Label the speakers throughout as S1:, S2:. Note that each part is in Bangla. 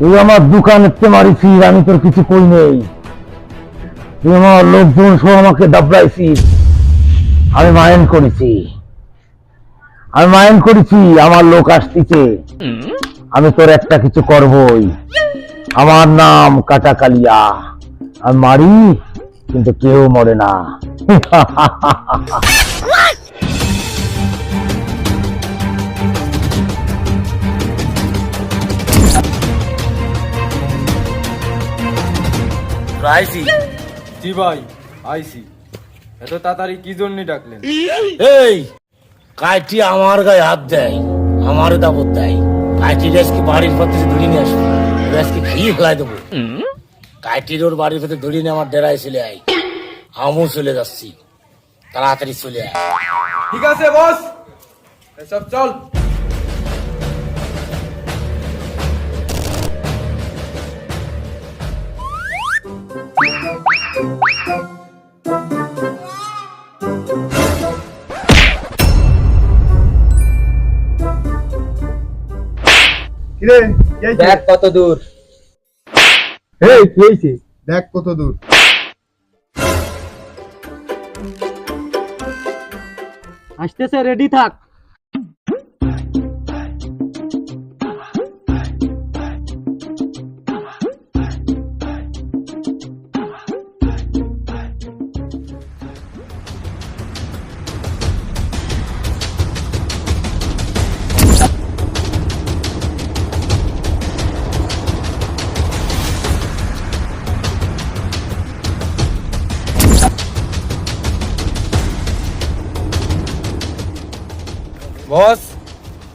S1: তুই আমার দোকানেতে মারিছিস, আমি তোর কিছু কই নেই। তুই আমার লোকজন সহ আমাকে দাবড়াইছিস, আমি মাইন্ড করেছি। আমার লোক আসতেছে, আমি তোর একটা কিছু করবই। আমার নাম কাটা কালিয়া, আমি মারি কিন্তু কেউ মরে না।
S2: আইসি
S3: জি ভাই আইসি। এত তাড়াতাড়ি কি জন্য ডাকলেন?
S1: এই কাইটি আমার গায়ে হাত দেয়, আমার দাবত দেয়। কাইটির আজকে বাড়ির পথে ধরে নিয়ে আসবো, আজকে খাইয়ে ফেলাই দেবো। কাইটির ওর বাড়ির পথে ধরে নিয়ে আমার ডেরায় চলে আয়, আমিও চলে যাচ্ছি, তাড়াতাড়ি চলে আয়।
S3: ঠিক আছে বস, এসব চল।
S2: দেখ কত দূর।
S3: এই কি হইছে?
S4: দেখ কত দূর।
S2: আসতেছে, রেডি থাক।
S3: বস,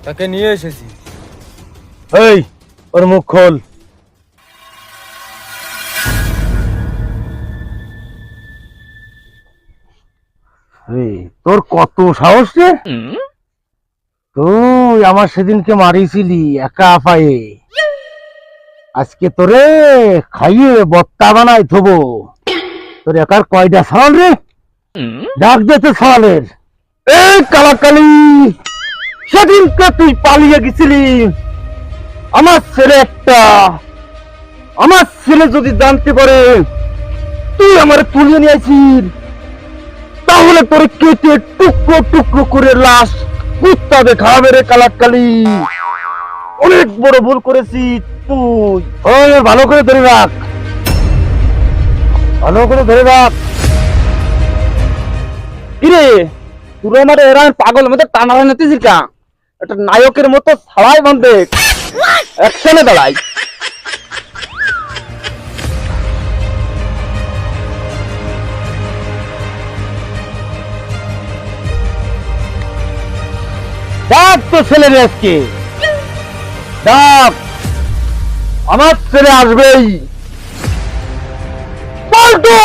S3: তাকে নিয়ে এসেছি।
S1: এই ওর মুখ খোল। তোর কত সাহস রে? তুই আমার সেদিনকে মারিছিলি একা পায়ে, আজকে তোরে খাইয়ে বত্তা বানাই থবো। তোর একার কয়টা সওয়াল রে? ডাক যেতে সওয়ালের। এই কালাকালি, সেদিনকে তুই পালিয়ে গেছিলি। আমার ছেলে যদি জানতে পারে তুই আমার তুলে নিয়ে আসিস, তাহলে তোর কেটে টুকরো টুকরো করে লাশ কুত্তাবে খাবে রে কালাকালি। অনেক বড় ভুল করেছিস তুই। ওই ভালো করে ধরে রাখ,
S2: কিরে তুই আমার এরা পাগল মতো টানা নিতেছিস কা? একটা নায়কের মতো ছাড়াই বান্ধে একশনে দাঁড়াই।
S1: ডাক তো ছেলে রে, আজকে ডাক, আমার ছেলে আসবেই। পল্টু!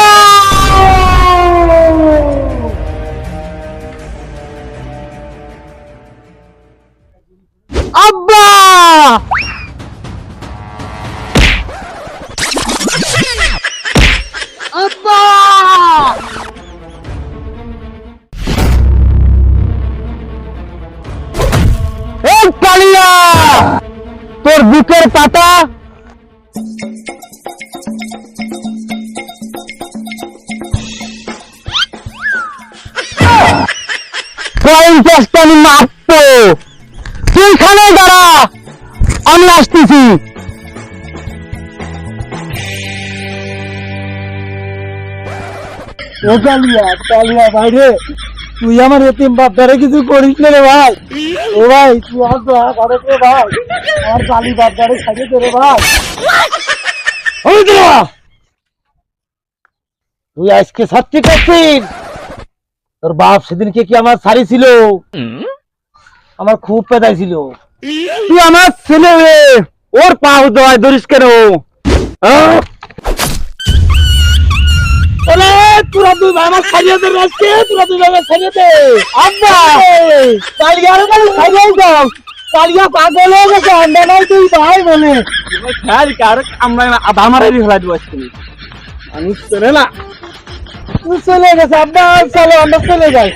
S1: আব্বা! আব্বা! এই কালিয়া, তোর বুকের পাতা আমি মারতো। তুই খানে দাঁড়া, আমি আসতেছি। ও কালিয়া, কালিয়া ভাই রে, তুই আমার এতিম বাপদারে কিছু করিস না রে ভাই। ও ভাই তুই আসবে রে ভাই, আমার কালী বাপদারে খাইয়ে দে রে ভাই। তুই আজকে ছাত্রী করছিস? তোর বাপ সেদিনকে কি আমার শাড়ি ছিল? আমার খুব পেদাই ছিল। তুই আমার ছেলে রে, ওর পা দেওয়ায় ধরিস কেন? তোরা দুই ভাই আমার ছাড়িয়ে দে আজকে, তোরা দুই ভাই আমার ছাড়িয়ে দে। আব্বা কালিয়া রে, ছাড়িয়ে দাও। কালিয়া পাগল হয়ে গেছে, আন্ডা নাই তুই ভাই বলে।
S2: আমরা আধা মারাই ফেলাই দেবো আজকে।
S1: আমি চলে না, তুই চলে গেছে আব্বা, চলো আমরা চলে যাই।